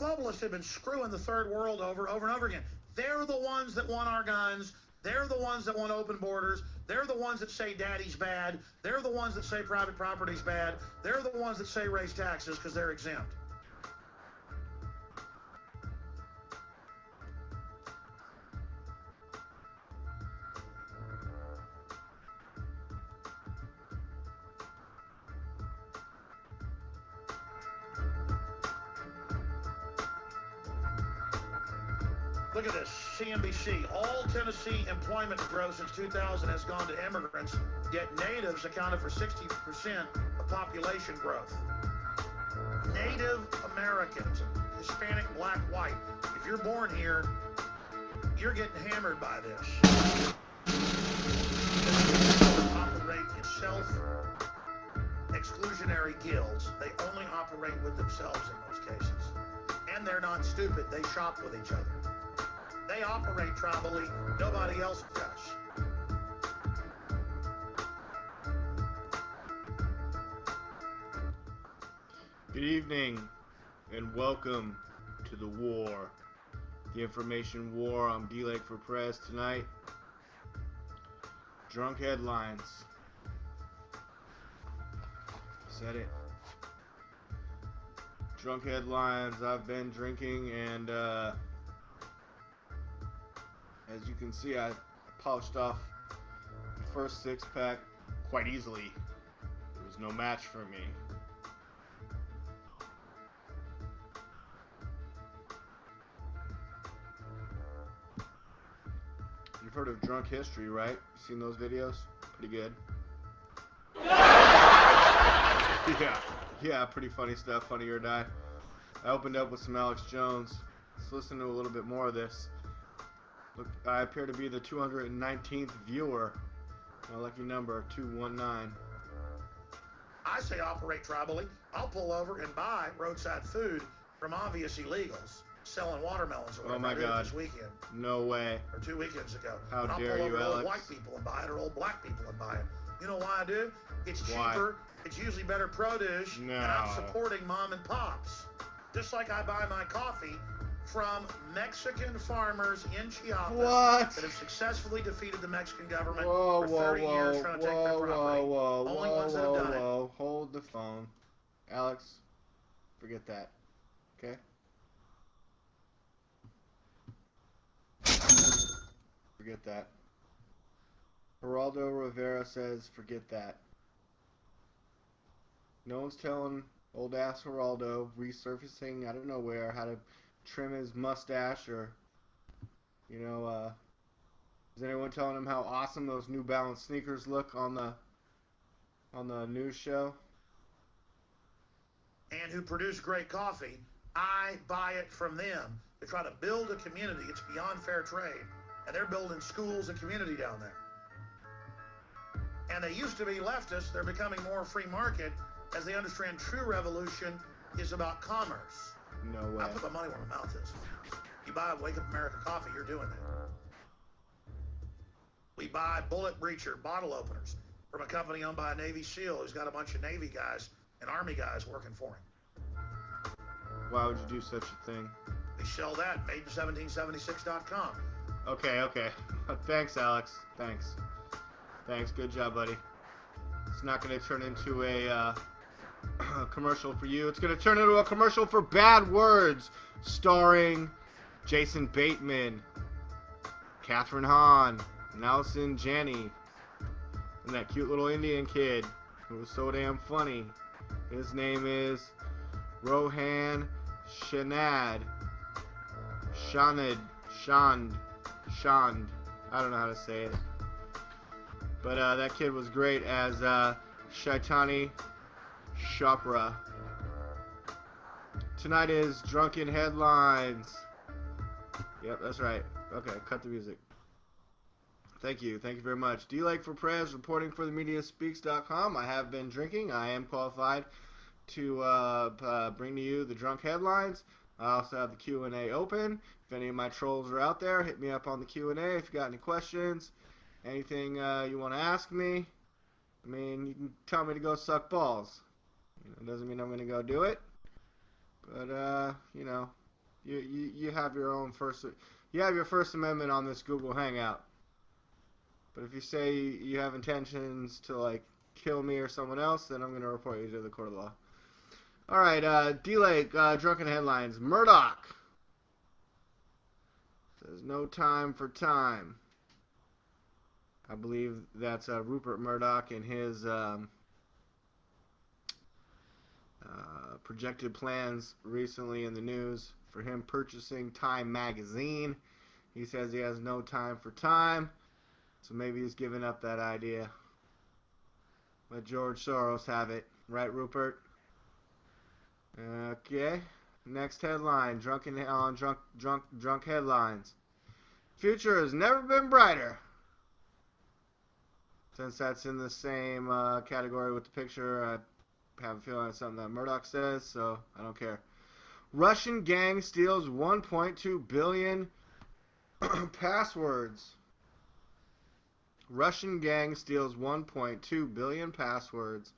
globalists have been screwing the third world over and over again. They're the ones that want our guns. They're the ones that want open borders. They're the ones that say daddy's bad. They're the ones that say private property's bad. They're the ones that say raise taxes because they're exempt. Look at this, CNBC. All Tennessee employment growth since 2000 has gone to immigrants, yet natives accounted for 60% of population growth. Native Americans, Hispanic, black, white. If you're born here, you're getting hammered by this. Operate in self-exclusionary guilds. They only operate with themselves in most cases. And they're not stupid. They shop with each other. They operate tribally. Nobody else does. Good evening and welcome to the war. The information war on DLAKE for PREZ tonight. Drunk headlines. Said it. Drunk headlines. I've been drinking and as you can see, I polished off the first six-pack quite easily. There was no match for me. You've heard of drunk history, right? Seen those videos? Pretty good. Yeah, pretty funny stuff, funny or die. I opened up with some Alex Jones. Let's listen to a little bit more of this. Look, I appear to be the 219th viewer. My lucky number, 219. I say operate tribally. I'll pull over and buy roadside food from obvious illegals selling watermelons or whatever. Oh my God. This weekend. No way. Or 2 weekends ago. How and I'll dare pull you, over Alex? old white people and buy it, or old black people and buy it. You know why I do? It's cheaper. It's usually better produce. No. And I'm supporting mom and pops. Just like I buy my coffee from Mexican farmers in Chiapas that have successfully defeated the Mexican government for 30 years trying to take their property. Only ones that have done it. Hold the phone. Alex, forget that. Okay? Forget that. Geraldo Rivera says, forget that. No one's telling old ass Geraldo resurfacing out of nowhere how to trim his mustache, or is anyone telling him how awesome those New Balance sneakers look on the news show? And who produce great coffee. I buy it from them to try to build a community. It's beyond fair trade, and they're building schools and community down there. And they used to be leftists. They're becoming more free market as they understand true revolution is about commerce. No way. I put my money where my mouth is. You buy Wake Up America coffee, you're doing that. We buy bullet breacher bottle openers from a company owned by a Navy SEAL who's got a bunch of Navy guys and Army guys working for him. Why would you do such a thing? They sell that, made1776.com. Okay. Thanks, Alex. Thanks. Good job, buddy. It's not going to turn into a commercial for you. It's going to turn into a commercial for Bad Words, starring Jason Bateman, Catherine Hahn, Nelson Janney, and that cute little Indian kid who was so damn funny. His name is Rohan Shand. I don't know how to say it. But that kid was great as Shaitani Chopra. Tonight is Drunken Headlines. Yep, that's right. Okay, cut the music. Thank you very much. DLAKE for PREZ, reporting for themediaspeaks.com. I have been drinking. I am qualified to bring to you the drunk headlines. I also have the Q&A open. If any of my trolls are out there, hit me up on the Q&A if you got any questions. Anything you want to ask me. I mean, you can tell me to go suck balls. It doesn't mean I'm going to go do it. But, You have your own you have your First Amendment on this Google Hangout. But if you say you have intentions to like kill me or someone else, then I'm gonna report you to the court of law. All right, DLAKE, drunken headlines. Murdoch says no time for time. I believe that's Rupert Murdoch and his projected plans recently in the news for him purchasing Time magazine. He says he has no time for time, so maybe he's giving up that idea. Let George Soros have it, right, Rupert? Okay. Next headline: drunk headlines. Future has never been brighter. Since that's in the same category with the picture, I have a feeling it's something that Murdoch says, so I don't care. Russian gang steals 1.2 billion passwords. Russian gang steals 1.2 billion passwords.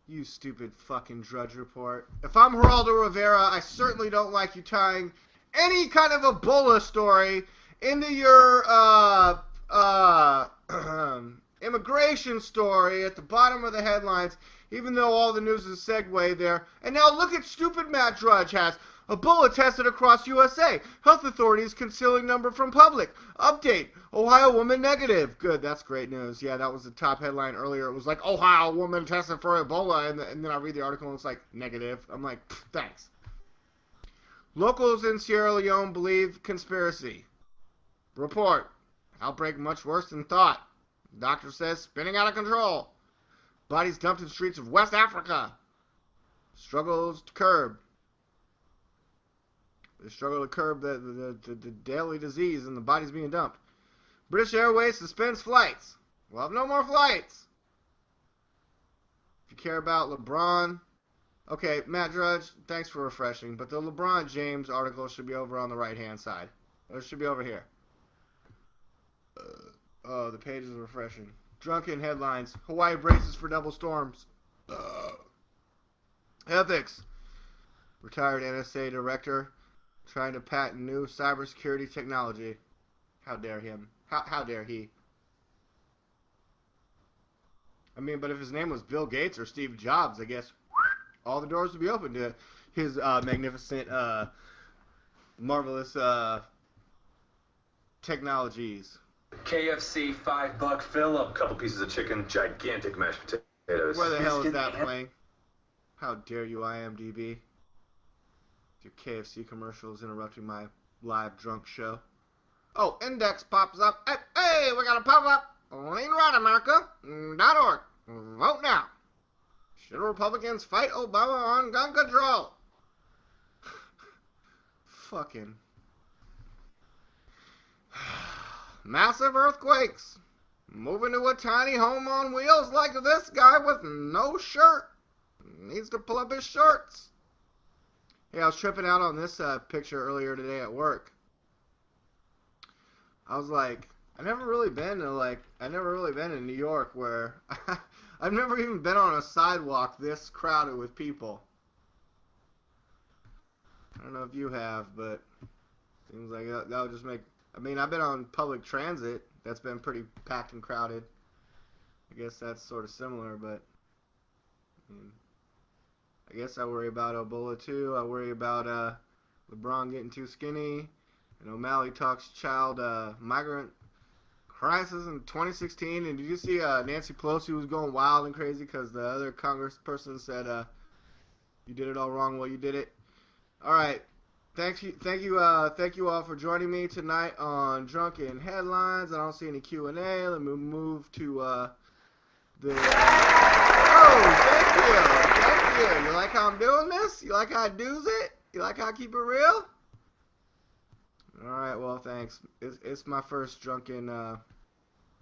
You stupid fucking Drudge Report. If I'm Geraldo Rivera, I certainly don't like you tying any kind of Ebola story into your immigration story at the bottom of the headlines, even though all the news is a segue there. And now look at stupid Matt Drudge has Ebola tested across USA. Health authorities concealing number from public. Update. Ohio woman negative. Good, that's great news. Yeah, that was the top headline earlier. It was like, Ohio woman tested for Ebola. And then I read the article and it's like, negative. I'm like, thanks. Locals in Sierra Leone believe conspiracy. Report. Outbreak much worse than thought. Doctor says spinning out of control. Bodies dumped in streets of West Africa. Struggles to curb. They struggle to curb the deadly disease and the bodies being dumped. British Airways suspends flights. We'll have no more flights. If you care about LeBron. Okay, Matt Drudge, thanks for refreshing. But the LeBron James article should be over on the right-hand side. Or it should be over here. Oh, the page is refreshing. Drunken headlines. Hawaii braces for double storms. Ethics. Retired NSA director trying to patent new cybersecurity technology. How dare him? How dare he? I mean, but if his name was Bill Gates or Steve Jobs, I guess all the doors would be open to his magnificent, marvelous technologies. KFC $5 fill up, couple pieces of chicken, gigantic mashed potatoes. Where the hell is that playing? How dare you, IMDb? Your KFC commercials interrupting my live drunk show. Oh, index pops up. Hey, we got a pop-up. LeanRightAmerica.org. Vote now. Should Republicans fight Obama on gun control? Fucking. Massive earthquakes. Moving to a tiny home on wheels like this guy with no shirt. Needs to pull up his shorts. Hey, I was tripping out on this picture earlier today at work. I was like, I've never really been in New York where I've never even been on a sidewalk this crowded with people. I don't know if you have, but seems like that would just make. I mean, I've been on public transit that's been pretty packed and crowded. I guess that's sort of similar, but I guess I worry about Ebola too. I worry about LeBron getting too skinny. And O'Malley talks child migrant crisis in 2016. And did you see Nancy Pelosi was going wild and crazy because the other congressperson said you did it all wrong while you did it? All right. Thank you all for joining me tonight on Drunken Headlines. I don't see any Q&A. Let me move to the. Thank you. You like how I'm doing this? You like how I do's it? You like how I keep it real? All right. Well, thanks. It's my first Drunken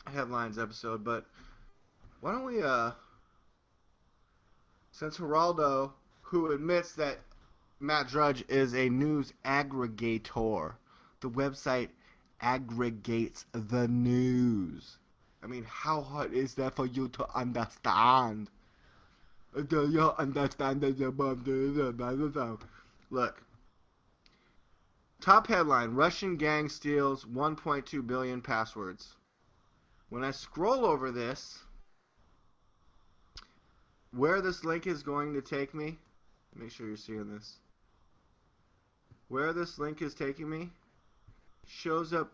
Headlines episode, but why don't we since Geraldo, who admits that Matt Drudge is a news aggregator. The website aggregates the news. I mean, how hard is that for you to understand? Do you understand that? Look, Top headline, Russian gang steals 1.2 billion passwords. When I scroll over this, where this link is going to take me, make sure you're seeing this. Where this link is taking me shows up,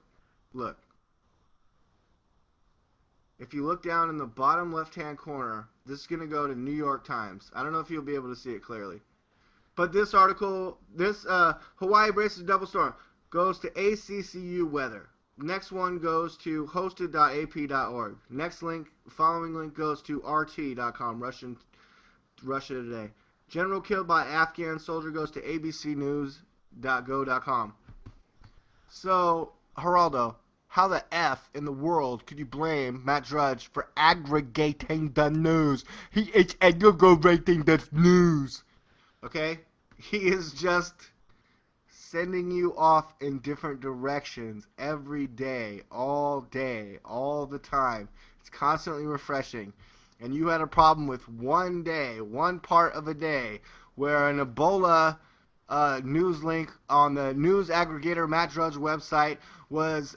look. If you look down in the bottom left-hand corner, this is going to go to New York Times. I don't know if you'll be able to see it clearly. But this article, this Hawaii braces double storm, goes to ACCU weather. Next one goes to hosted.ap.org. Next link, following link goes to RT.com, Russia Today. General killed by Afghan soldier goes to abcnews.go.com. So, Geraldo, how the F in the world could you blame Matt Drudge for aggregating the news? He is aggregating the news. Okay? He is just sending you off in different directions every day, all the time. It's constantly refreshing. And you had a problem with one day, one part of a day, where an Ebola news link on the news aggregator Matt Drudge website was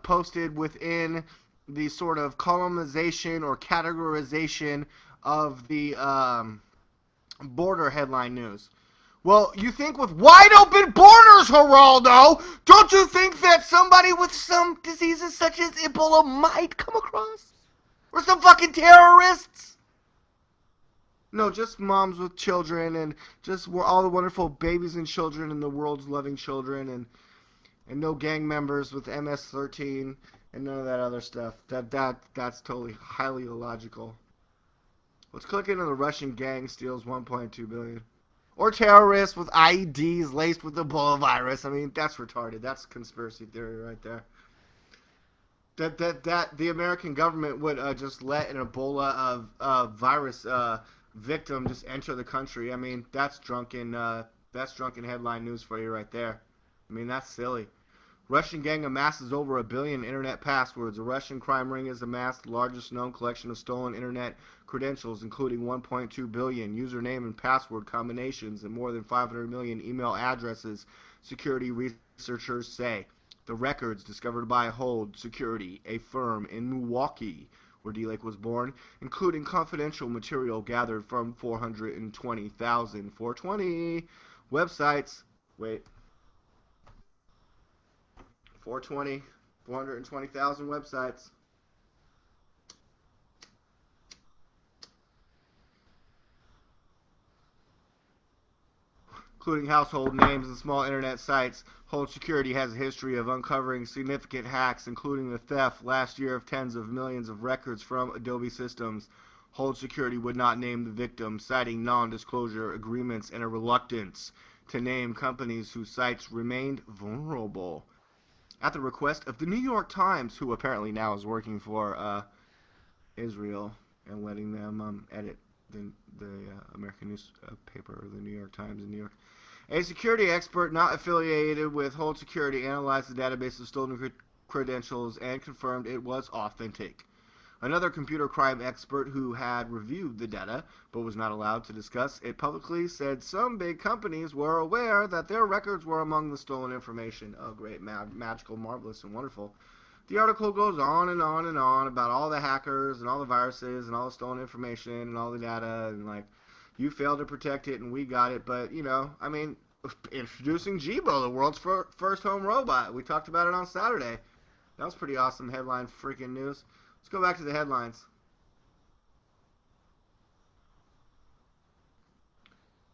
posted within the sort of columnization or categorization of the border headline news. Well, you think with wide open borders, Geraldo, don't you think that somebody with some diseases such as Ebola might come across? Or some fucking terrorists? No, just moms with children and just all the wonderful babies and children and the world's loving children and no gang members with MS-13 and none of that other stuff. That's totally highly illogical. Let's click into the Russian gang steals 1.2 billion. Or terrorists with IEDs laced with Ebola virus. I mean, that's retarded. That's conspiracy theory right there. That the American government would just let an Ebola virus victim just enter the country. I mean, that's drunken headline news for you right there. I mean, that's silly. Russian gang amasses over 1 billion internet passwords. A Russian crime ring has amassed the largest known collection of stolen internet credentials, including 1.2 billion username and password combinations and more than 500 million email addresses, security researchers say. The records, discovered by Hold Security, a firm in Milwaukee, where DLAKE was born, including confidential material gathered from 420,000 websites. Wait. 420,000 websites. Including household names and small internet sites. Hold Security has a history of uncovering significant hacks, including the theft last year of tens of millions of records from Adobe systems. Hold Security would not name the victim, citing non-disclosure agreements and a reluctance to name companies whose sites remained vulnerable. At the request of the New York Times, who apparently now is working for Israel and letting them edit the American newspaper, the New York Times in New York. A security expert not affiliated with Hold Security analyzed the database of stolen credentials and confirmed it was authentic. Another computer crime expert who had reviewed the data but was not allowed to discuss it publicly said some big companies were aware that their records were among the stolen information. Oh, great, magical, marvelous, and wonderful. The article goes on and on and on about all the hackers and all the viruses and all the stolen information and all the data and, like, you failed to protect it and we got it. But, you know, I mean, introducing Jibo, the world's first home robot. We talked about it on Saturday. That was pretty awesome headline freaking news. Let's go back to the headlines.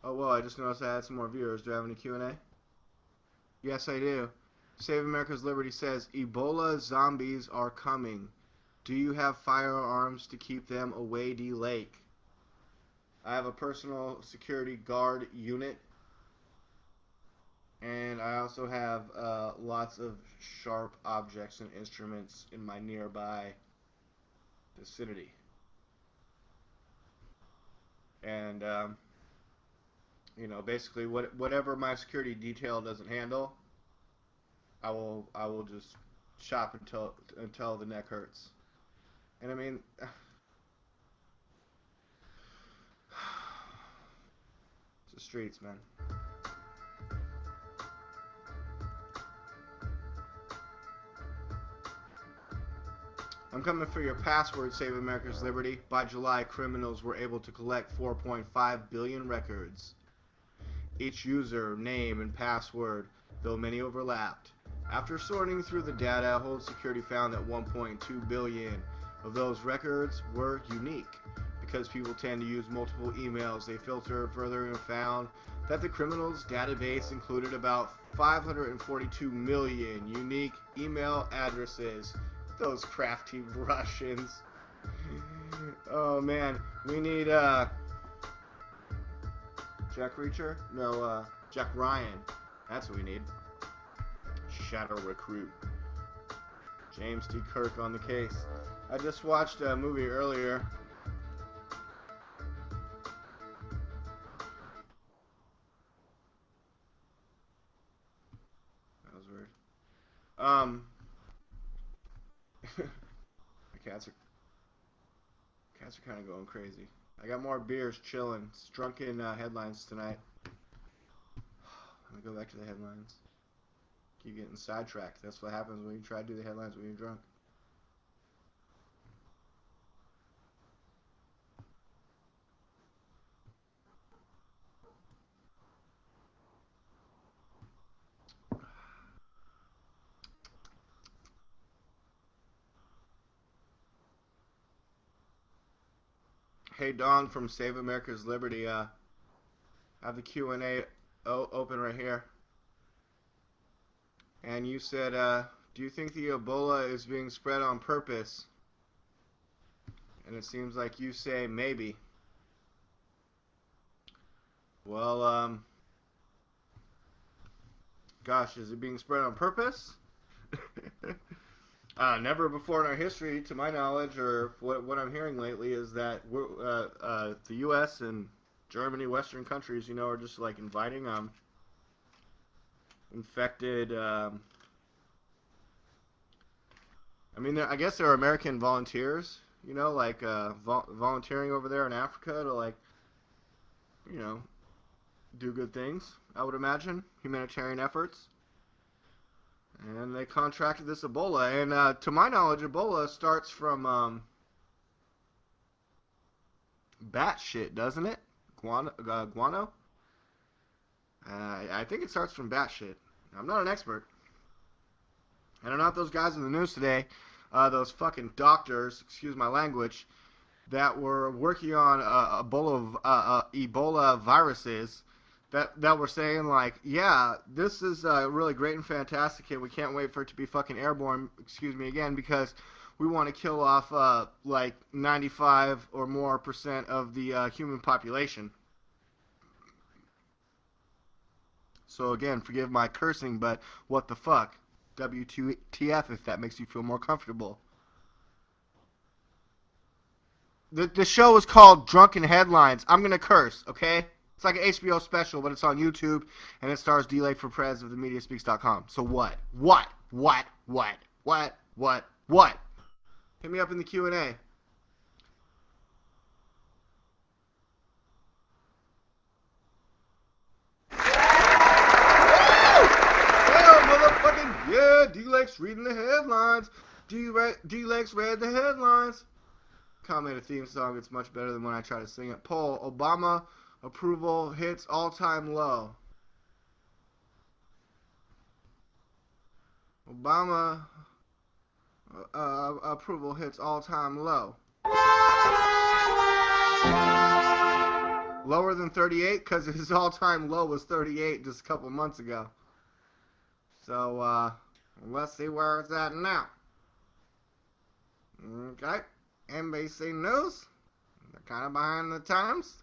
Oh, well, I just noticed I had some more viewers. Do I have any Q&A? Yes, I do. Save America's Liberty says, Ebola zombies are coming. Do you have firearms to keep them away, DLAKE? I have a personal security guard unit. And I also have lots of sharp objects and instruments in my nearby vicinity. And, you know, basically whatever my security detail doesn't handle, I will just chop until the neck hurts. And I mean, it's the streets, man. I'm coming for your password, Save America's Liberty. By July, criminals were able to collect 4.5 billion records. Each user, name, and password, though many overlapped. After sorting through the data, Hold Security found that 1.2 billion of those records were unique. Because people tend to use multiple emails, they filtered further and found that the criminals' database included about 542 million unique email addresses. Those crafty Russians. Oh man, we need Jack Reacher? No, Jack Ryan. That's what we need. Shadow Recruit. James T. Kirk on the case. I just watched a movie earlier. That was weird. The cats are kind of going crazy. I got more beers chilling. It's drunken headlines tonight. Let me go back to the headlines. Keep getting sidetracked. That's what happens when you try to do the headlines when you're drunk. Hey Don from Save America's Liberty, I have the Q&A open right here. And you said, do you think the Ebola is being spread on purpose? And it seems like you say maybe. Well, gosh, is it being spread on purpose? Never before in our history, to my knowledge, or what I'm hearing lately, is that the U.S. and Germany, Western countries, you know, are just like inviting infected. I mean, I guess there are American volunteers, you know, like volunteering over there in Africa to, like, you know, do good things. I would imagine humanitarian efforts. And they contracted this Ebola. And to my knowledge, Ebola starts from bat shit, doesn't it? Guano? I think it starts from bat shit. I'm not an expert. And I'm not those guys in the news today, those fucking doctors, excuse my language, that were working on Ebola viruses. That were saying, like, yeah, this is really great and fantastic, and we can't wait for it to be fucking airborne, excuse me again, because we want to kill off, like, 95 or more % of the human population. So, again, forgive my cursing, but what the fuck? WTF, if that makes you feel more comfortable. The show is called Drunken Headlines. I'm going to curse, okay? It's like an HBO special, but it's on YouTube, and it stars DLAKE for PREZ of themediaspeaks.com. So what? What? Hit me up in the Q&A. Yeah, D-Lake's reading the headlines. D-Lake's read the headlines. Comment a theme song. It's much better than when I try to sing it. Poll. Obama approval hits all-time low. Obama approval hits all-time low. Lower than 38 because his all-time low was 38 just a couple months ago. So, let's see where it's at now. Okay. NBC News. They're kind of behind the times.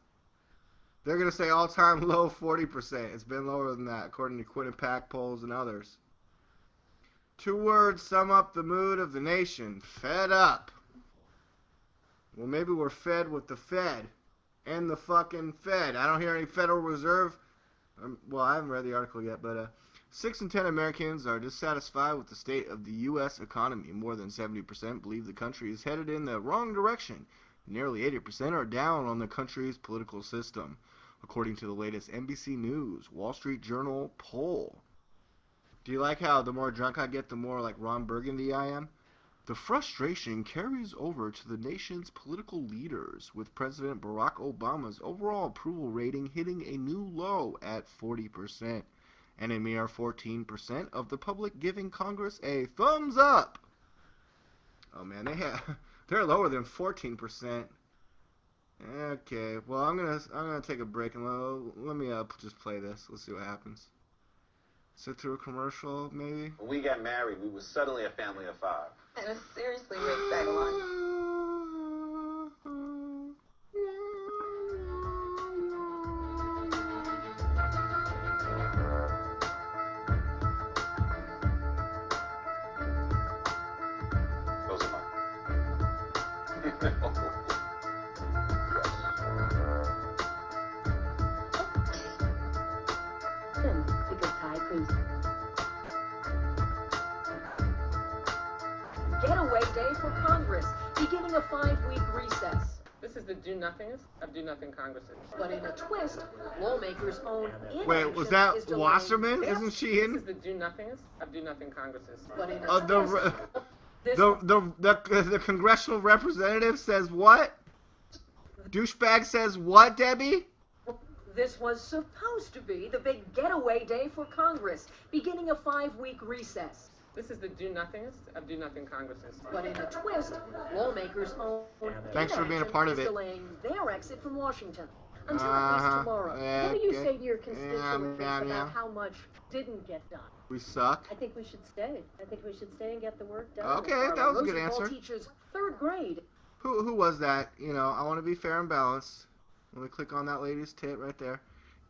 They're going to say all-time low 40%. It's been lower than that, according to Quinnipiac polls and others. 2 words sum up the mood of the nation. Fed up. Well, maybe we're fed with the Fed. And the fucking Fed. I don't hear any Federal Reserve. Well, I haven't read the article yet, but 6 in 10 Americans are dissatisfied with the state of the U.S. economy. More than 70% believe the country is headed in the wrong direction. Nearly 80% are down on the country's political system, according to the latest NBC News Wall Street Journal poll. Do you like how the more drunk I get, the more like Ron Burgundy I am? The frustration carries over to the nation's political leaders, with President Barack Obama's overall approval rating hitting a new low at 40%, and a mere 14% of the public giving Congress a thumbs up. Oh man, they're lower than 14%. Okay, well I'm gonna take a break and let me just play this. Let's see what happens. Sit through a commercial, maybe. When we got married, we were suddenly a family of 5. And it seriously makes that line. Those are mine. Getaway day for Congress, beginning a 5-week recess. This is the do-nothingest of do-nothing Congresses. But in a twist, lawmakers' own inaction Wait, was that is delaying. Wasserman? Isn't she in? This is the do-nothingest of do-nothing Congresses. But in a twist, The congressional representative says what? Douchebag says what, Debbie? this was supposed to be the big getaway day for Congress, beginning a 5-week recess. This is the do-nothingest of do-nothing Congresses. But in a twist, lawmakers' own Thanks for being a part of it. delaying their exit from Washington until at least tomorrow. What do you say to your constituents about how much didn't get done? We suck. I think we should stay. I think we should stay and get the work done. Okay, that was a good Rosenthal answer. teachers, 3rd grade. Who was that? You know, I want to be fair and balanced. Let me click on that lady's tit right there.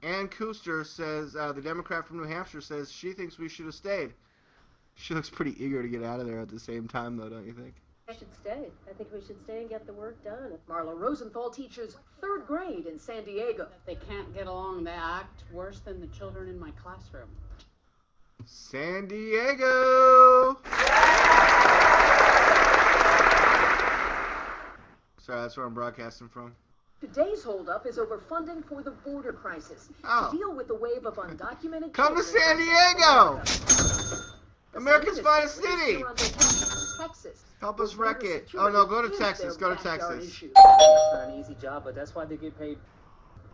Ann Kuster says, the Democrat from New Hampshire says she thinks we should have stayed. She looks pretty eager to get out of there at the same time, though, don't you think? I should stay. I think we should stay and get the work done. Marla Rosenthal teaches 3rd grade in San Diego. If they can't get along, they act worse than the children in my classroom. San Diego! Sorry, that's where I'm broadcasting from. Today's holdup is over funding for the border crisis. Oh. To deal with the wave of undocumented Come to children- San Diego! The America's Senate finest is raised city! here on vacation in Texas. Help us Where wreck border it. Oh security no, go to is Texas. their Go to backyard Texas. issue. It's not an easy job, but that's why they get paid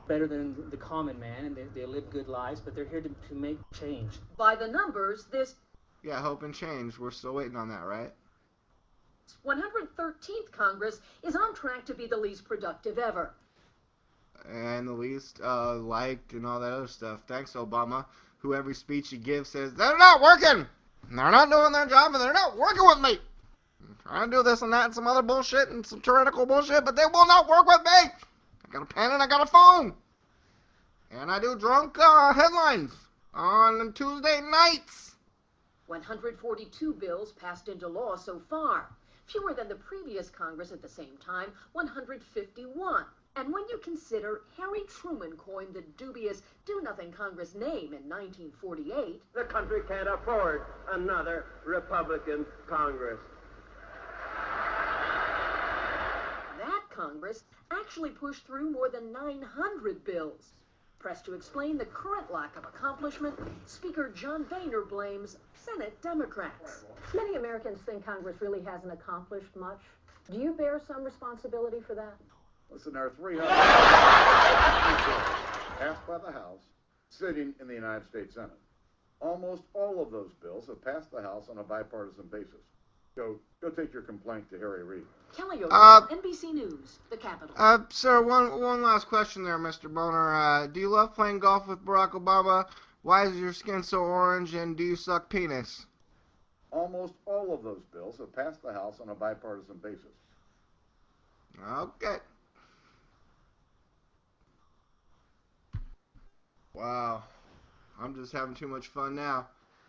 better than the common man, and they live good lives, but they're here to make change. By the numbers, this Yeah, hope and change. We're still waiting on that, right? 113th Congress is on track to be the least productive ever. And the least liked and all that other stuff. Thanks, Obama, who every speech he gives says, they're not working! They're not doing their job, and they're not working with me! I'm trying to do this and that and some other bullshit and some tyrannical bullshit, but they will not work with me! I got a pen and I got a phone! And I do drunk headlines on Tuesday nights! 142 bills passed into law so far. Fewer than the previous Congress at the same time, 151. And when you consider Harry Truman coined the dubious do-nothing Congress name in 1948, the country can't afford another Republican Congress. That Congress actually pushed through more than 900 bills. Pressed to explain the current lack of accomplishment, Speaker John Boehner blames Senate Democrats. Many Americans think Congress really hasn't accomplished much. Do you bear some responsibility for that? Listen, there are 300 passed by the House, sitting in the United States Senate. Almost all of those bills have passed the House on a bipartisan basis. Go take your complaint to Harry Reid. Kelly O'Donnell, NBC News, the Capitol. Sir, one last question there, Mr. Boner. Do you love playing golf with Barack Obama? Why is your skin so orange, and do you suck penis? Almost all of those bills have passed the House on a bipartisan basis. Okay. Wow. I'm just having too much fun now.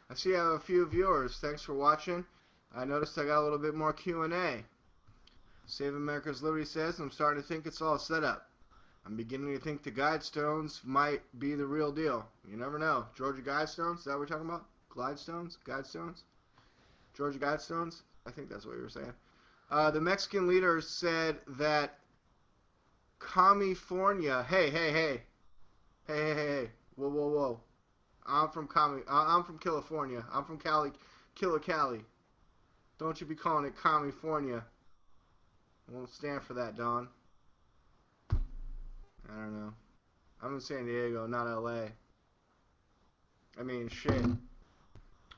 I see I have a few viewers. Thanks for watching. I noticed I got a little bit more Q&A. Save America's Liberty says, I'm starting to think it's all set up. I'm beginning to think the Guidestones might be the real deal. You never know. Georgia Guidestones? Is that what we're talking about? Glidestones? Guidestones? Georgia Guidestones? I think that's what you were saying. The Mexican leader said that California. Hey. Whoa. I'm from California. I'm from Cali. Don't you be calling it California. I won't stand for that, Don. I don't know. I'm in San Diego, not LA. I mean, shit.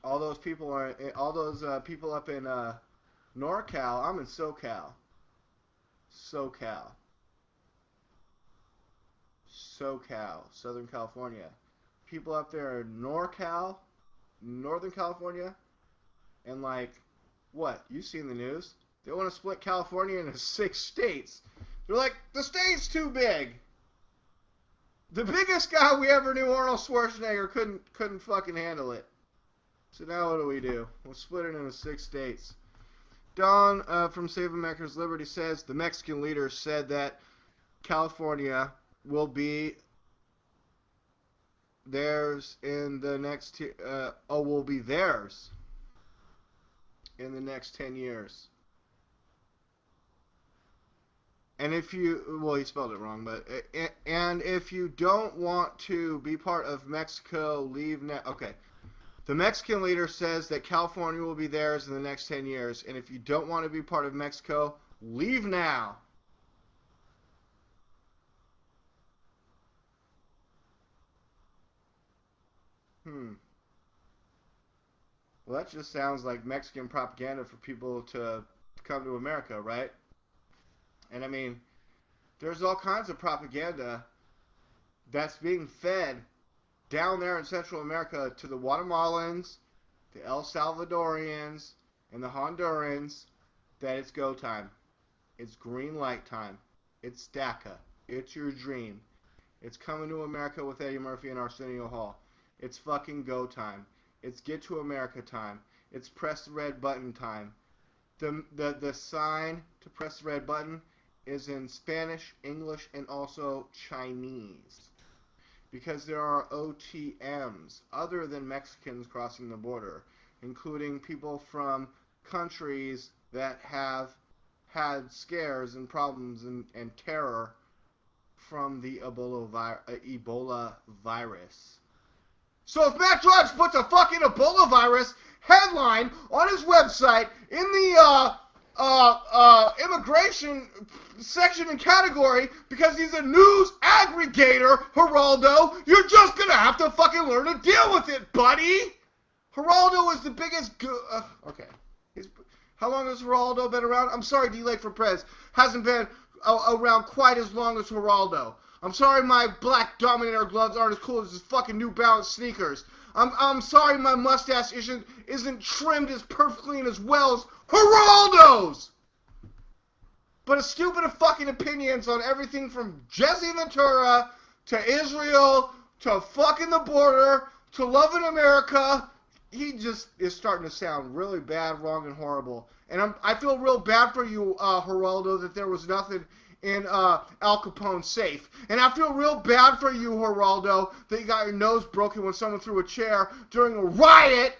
All those people people up in NorCal. I'm in SoCal. SoCal, Southern California. People up there in NorCal, Northern California, and like, what? You've seen the news? They want to split California into 6 states. They're like, the state's too big. The biggest guy we ever knew, Arnold Schwarzenegger, couldn't fucking handle it. So now what do? We'll split it into 6 states. Don from Save America's Liberty says the Mexican leader said that California will be theirs in the next will be theirs in the next 10 years. And if you, well, he spelled it wrong, but and if you don't want to be part of Mexico, leave now. Okay. The Mexican leader says that California will be theirs in the next 10 years, and if you don't want to be part of Mexico, leave now. Well, that just sounds like Mexican propaganda for people to come to America, right? And I mean, there's all kinds of propaganda that's being fed down there in Central America to the Guatemalans, the El Salvadorians, and the Hondurans that it's go time. It's green light time. It's DACA. It's your dream. It's coming to America with Eddie Murphy and Arsenio Hall. It's fucking go time. It's get to America time. It's press the red button time. The sign to press the red button is in Spanish, English, and also Chinese. Because there are OTMs other than Mexicans crossing the border, including people from countries that have had scares and problems and terror from the Ebola virus. So if Matt Drudge puts a fucking Ebola virus headline on his website in the immigration section and category because he's a news aggregator, Geraldo, you're just gonna have to fucking learn to deal with it, buddy. Geraldo is the biggest okay. How long has Geraldo been around? I'm sorry, DLAKE for PREZ hasn't been around quite as long as Geraldo. I'm sorry my black Dominator gloves aren't as cool as his fucking New Balance sneakers. I'm sorry my mustache isn't trimmed as perfectly and as well as Geraldo's. But his stupid fucking opinions on everything from Jesse Ventura to Israel to fucking the border to loving America, he just is starting to sound really bad, wrong, and horrible. And I feel real bad for you, Geraldo, that there was nothing in Al Capone's safe. And I feel real bad for you, Geraldo, that you got your nose broken when someone threw a chair during a riot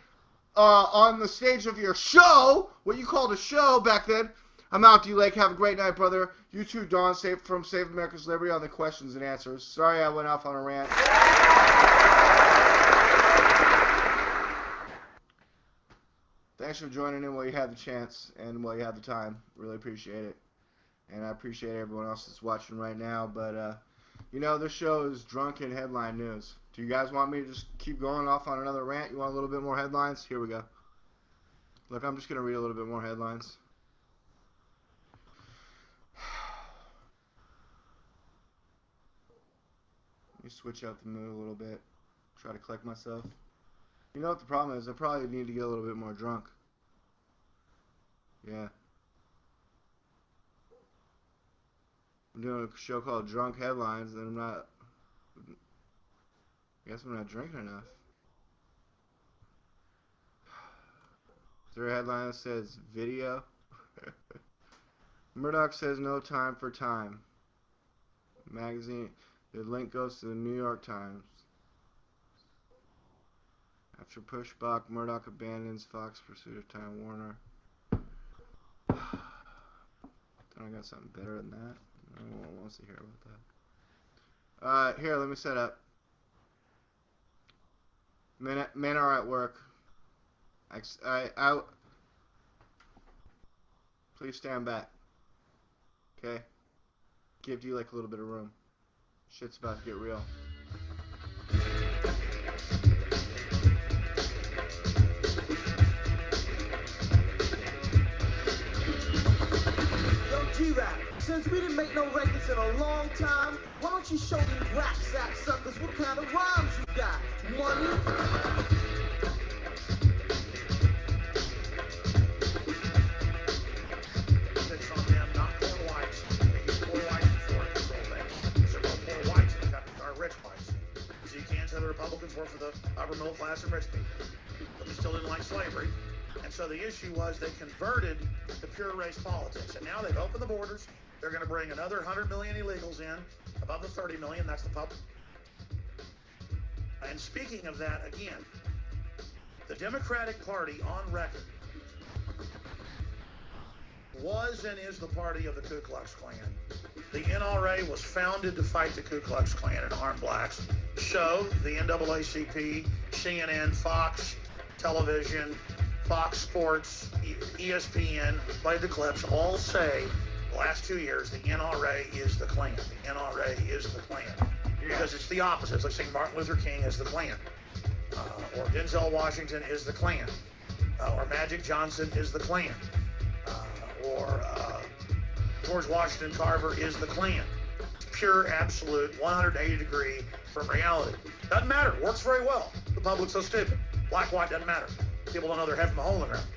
on the stage of your show, what you called a show back then. I'm out, DLAKE. Have a great night, brother. You too, Don, from Save America's Liberty on the questions and answers. Sorry I went off on a rant. Thanks for joining in while you had the chance and while you had the time. Really appreciate it. And I appreciate everyone else that's watching right now. But, you know, this show is drunken headline news. Do you guys want me to just keep going off on another rant? You want a little bit more headlines? Here we go. Look, I'm just going to read a little bit more headlines. Let me switch up the mood a little bit. Try to collect myself. You know what the problem is? I probably need to get a little bit more drunk. Yeah. I'm doing a show called Drunk Headlines, and I guess I'm not drinking enough. Is there a headline that says video? Murdoch says no time for time. Magazine. The link goes to the New York Times. After pushback, Murdoch abandons Fox pursuit of Time Warner. I got something better than that. No one wants to hear about that. Here, let me set up. Men are at work. Please stand back. Okay? Give you like a little bit of room. Shit's about to get real. Yo, G-Rap, since we didn't make no records in a long time, why don't you show these rap sack suckers what kind of rhymes you got? Money? It's on them, not poor whites. They use poor whites before to control things. So both poor whites in the country are rich whites. So you can't say the Republicans were for the upper middle class and rich people. But they still didn't like slavery. And so the issue was they converted to pure race politics. And now they've opened the borders. They're going to bring another 100 million illegals in, above the 30 million. That's the public. And speaking of that, again, the Democratic Party on record was and is the party of the Ku Klux Klan. The NRA was founded to fight the Ku Klux Klan and harm blacks. So the NAACP, CNN, Fox Television, Fox Sports, ESPN, played the clips, all say the last 2 years the NRA is the Klan. The NRA is the Klan. Because it's the opposite. It's like saying Martin Luther King is the Klan. Or Denzel Washington is the Klan. Or Magic Johnson is the Klan. Or George Washington Carver is the Klan. It's pure, absolute, 180 degree from reality. Doesn't matter. Works very well. The public's so stupid. Black, white, doesn't matter. People don't know they're head from a hole in the ground.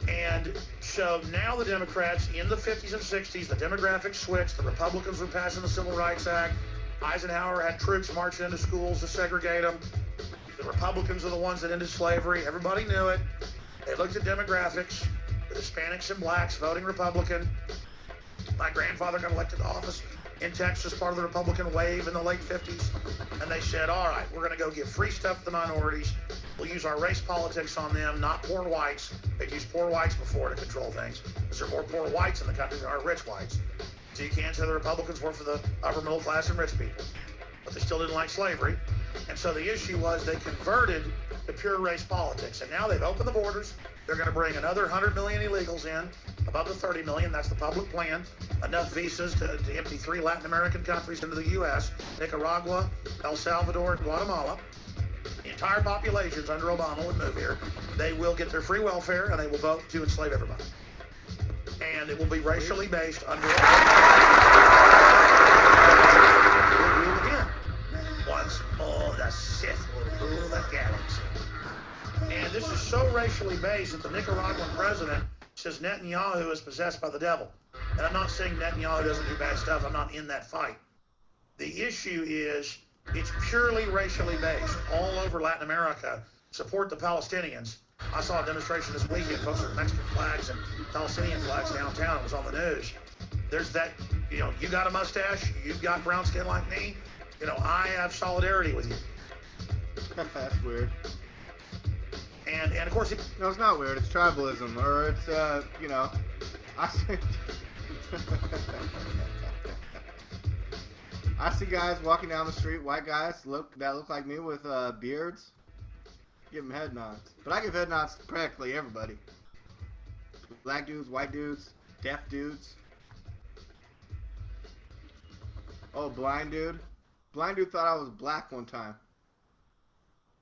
And so now the Democrats, in the 50s and 60s, the demographic switched. The Republicans were passing the Civil Rights Act. Eisenhower had troops marching into schools to segregate them. The Republicans are the ones that ended slavery. Everybody knew it. They looked at demographics. The Hispanics and blacks voting Republican. My grandfather got elected to office in Texas, part of the Republican wave in the late 50s. And they said, all right, we're going to go give free stuff to the minorities. We'll use our race politics on them, not poor whites. They'd used poor whites before to control things, because there are more poor whites in the country than there are rich whites. So you can't say the Republicans were for the upper middle class and rich people. But they still didn't like slavery. And so the issue was they converted to pure race politics. And now they've opened the borders. They're going to bring another 100 million illegals in, above the 30 million. That's the public plan. Enough visas to empty 3 Latin American countries into the U.S., Nicaragua, El Salvador, and Guatemala. The entire populations under Obama would move here. They will get their free welfare, and they will vote to enslave everybody. And it will be racially based under we'll rule again. Once more, the Sith will rule the galaxy. And this is so racially based that the Nicaraguan president says Netanyahu is possessed by the devil. And I'm not saying Netanyahu doesn't do bad stuff. I'm not in that fight. The issue is it's purely racially based. All over Latin America, support the Palestinians. I saw a demonstration this weekend, folks with Mexican flags and Palestinian flags downtown. It was on the news. There's that, you know, you got a mustache, you've got brown skin like me, you know, I have solidarity with you. That's weird. And of course, no, it's not weird. It's tribalism, or it's you know, I see guys walking down the street, white guys that look like me with beards. Give them head nods, but I give head nods to practically everybody. Black dudes, white dudes, deaf dudes. Oh, blind dude. Blind dude thought I was black one time.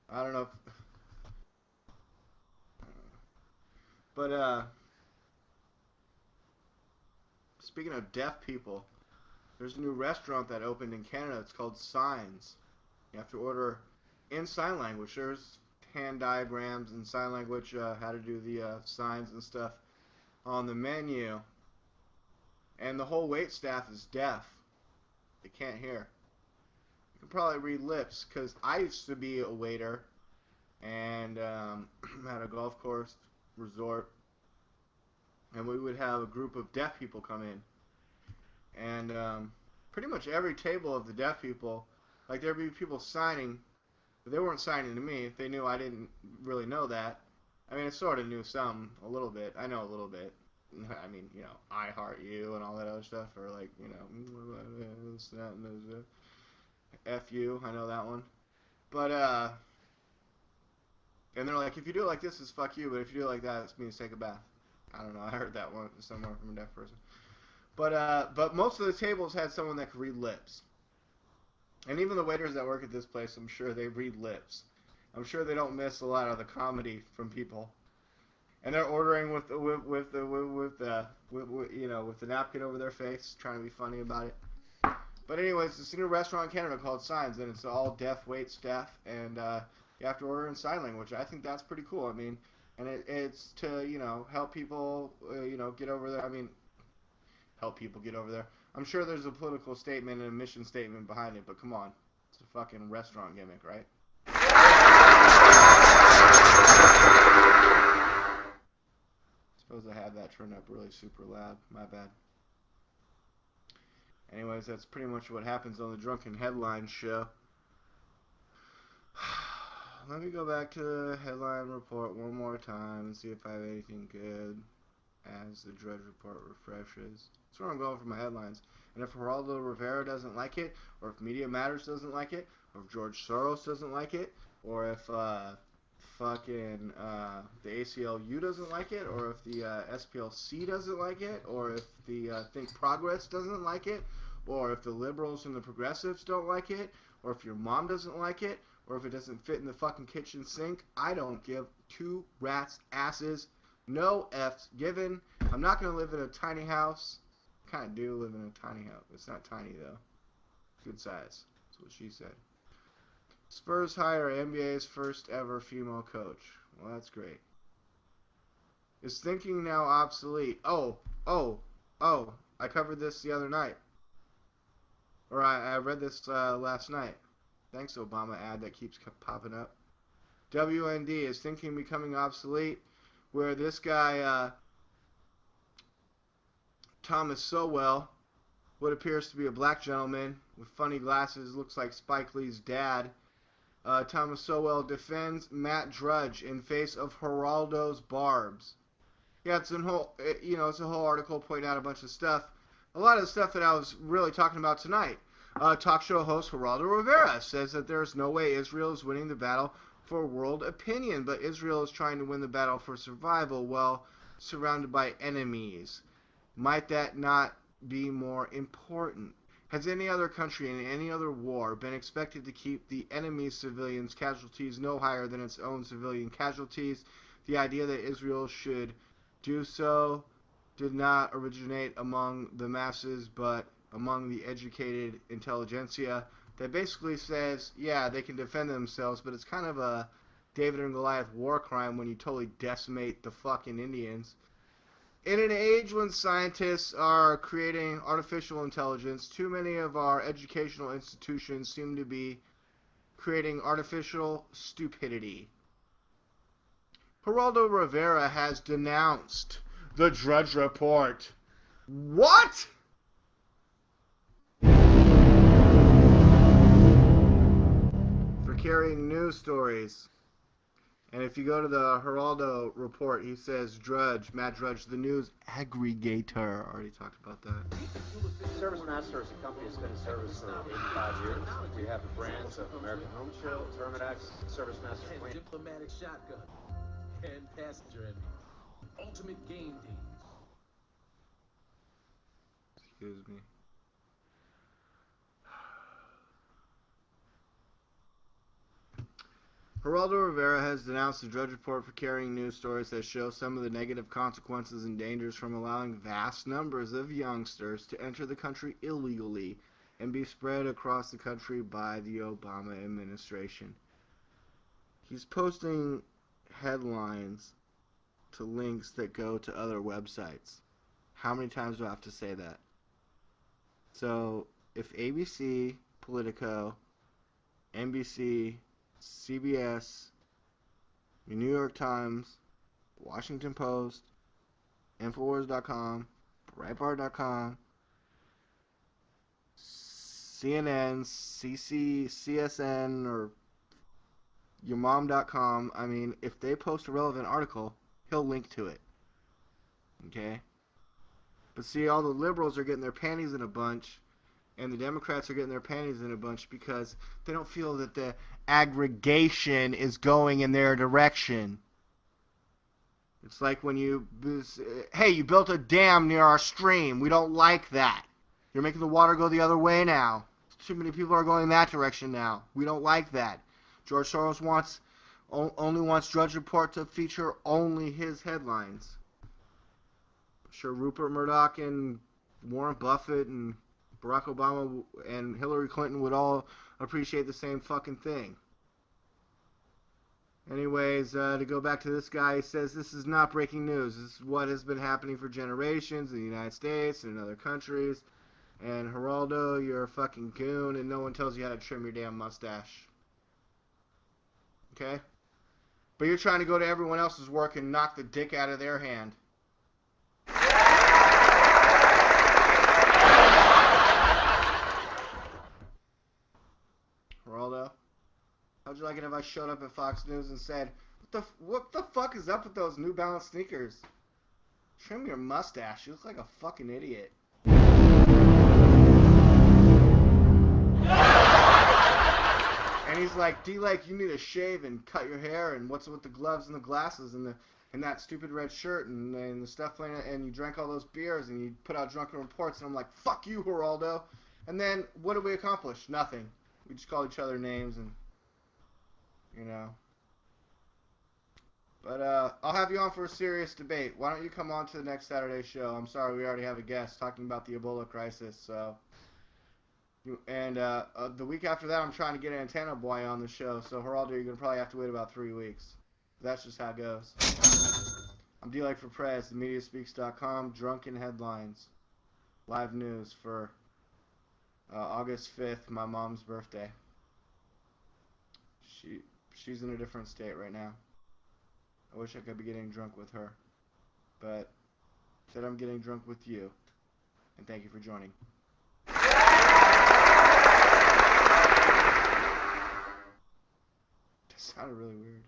I don't know if... But, speaking of deaf people, there's a new restaurant that opened in Canada. It's called Signs. You have to order in sign language. There's hand diagrams and sign language, how to do the signs and stuff on the menu. And the whole wait staff is deaf. They can't hear. You can probably read lips, because I used to be a waiter and at a golf course resort, and we would have a group of deaf people come in, and pretty much every table of the deaf people, like there'd be people signing, but they weren't signing to me. They knew I didn't really know that. I mean, I sort of knew some, a little bit. I know a little bit. I mean, you know, I heart you and all that other stuff, or like, you know, F you, I know that one. But, and they're like, if you do it like this, it's fuck you, but if you do it like that, it means take a bath. I don't know. I heard that one somewhere from a deaf person. But most of the tables had someone that could read lips. And even the waiters that work at this place, I'm sure they read lips. I'm sure they don't miss a lot of the comedy from people. And they're ordering with the napkin over their face, trying to be funny about it. But anyways, it's a new restaurant in Canada called Signs, and it's all deaf wait staff, and you have to order in sign language. I think that's pretty cool. I mean, and it's to help people get over there. I mean, help people get over there. I'm sure there's a political statement and a mission statement behind it, but come on, it's a fucking restaurant gimmick, right? Suppose I had that turned up really super loud. My bad. Anyways, that's pretty much what happens on the Drunken Headlines show. Let me go back to the headline report one more time and see if I have anything good as the Drudge Report refreshes. That's where I'm going for my headlines. And if Geraldo Rivera doesn't like it, or if Media Matters doesn't like it, or if George Soros doesn't like it, or if the ACLU doesn't like it, or if the SPLC doesn't like it, or if the Think Progress doesn't like it, or if the liberals and the progressives don't like it, or if your mom doesn't like it, or if it doesn't fit in the fucking kitchen sink, I don't give two rats' asses. No F's given. I'm not going to live in a tiny house. I kind of do live in a tiny house. It's not tiny, though. Good size. That's what she said. Spurs hire NBA's first ever female coach. Well, that's great. Is thinking now obsolete? Oh. I covered this the other night. Or I read this last night. Thanks, Obama ad that keeps popping up. WND, is thinking becoming obsolete? Where this guy, Thomas Sowell, what appears to be a black gentleman with funny glasses, looks like Spike Lee's dad. Thomas Sowell defends Matt Drudge in face of Geraldo's barbs. Yeah, it's a whole article pointing out a bunch of stuff. A lot of the stuff that I was really talking about tonight. Talk show host Geraldo Rivera says that there's no way Israel is winning the battle for world opinion, but Israel is trying to win the battle for survival while surrounded by enemies. Might that not be more important? Has any other country in any other war been expected to keep the enemy's civilians' casualties no higher than its own civilian casualties? The idea that Israel should do so did not originate among the masses, but among the educated intelligentsia that basically says, yeah, they can defend themselves, but it's kind of a David and Goliath war crime when you totally decimate the fucking Indians. In an age when scientists are creating artificial intelligence, too many of our educational institutions seem to be creating artificial stupidity. Geraldo Rivera has denounced the Drudge Report. What? For carrying news stories. And if you go to the Geraldo Report, he says Matt Drudge, the news aggregator. Already talked about that. Service Master is a company that's been in service for 85 years. We have the brands of American Home Shield, Terminex, Service Master. Diplomatic shotgun and passenger engine. Ultimate game days. Excuse me. Geraldo Rivera has denounced the Drudge Report for carrying news stories that show some of the negative consequences and dangers from allowing vast numbers of youngsters to enter the country illegally and be spread across the country by the Obama administration. He's posting headlines to links that go to other websites. How many times do I have to say that? So, if ABC, Politico, NBC, CBS, the New York Times, Washington Post, Infowars.com, Breitbart.com, CNN, CSN, or yourmom.com, I mean, if they post a relevant article, he'll link to it. Okay? But see, all the liberals are getting their panties in a bunch, and the Democrats are getting their panties in a bunch because they don't feel that the aggregation is going in their direction. It's like when you, hey, you built a dam near our stream. We don't like that. You're making the water go the other way now. Too many people are going that direction now. We don't like that. George Soros only wants Drudge Report to feature only his headlines. I'm sure Rupert Murdoch and Warren Buffett and Barack Obama and Hillary Clinton would all appreciate the same fucking thing. Anyways, to go back to this guy, he says this is not breaking news. This is what has been happening for generations in the United States and in other countries. And Geraldo, you're a fucking goon, and no one tells you how to trim your damn mustache. Okay? But you're trying to go to everyone else's work and knock the dick out of their hand. Geraldo, how'd you like it if I showed up at Fox News and said, what the fuck is up with those New Balance sneakers? Trim your mustache. You look like a fucking idiot. And he's like, DLAKE, you need to shave and cut your hair, and what's with the gloves and the glasses and that stupid red shirt and the stuff playing, and you drank all those beers and you put out drunken reports, and I'm like, fuck you, Geraldo. And then what did we accomplish? Nothing. We just called each other names and, you know. But I'll have you on for a serious debate. Why don't you come on to the next Saturday show? I'm sorry, we already have a guest talking about the Ebola crisis, so. And the week after that, I'm trying to get Antenna Boy on the show. So, Geraldo, you're going to probably have to wait about 3 weeks. That's just how it goes. I'm DLAKE for PREZ, themediaspeaks.com, Drunken Headlines. Live news for August 5th, my mom's birthday. She's in a different state right now. I wish I could be getting drunk with her. But instead, I'm getting drunk with you. And thank you for joining. Sounded really weird.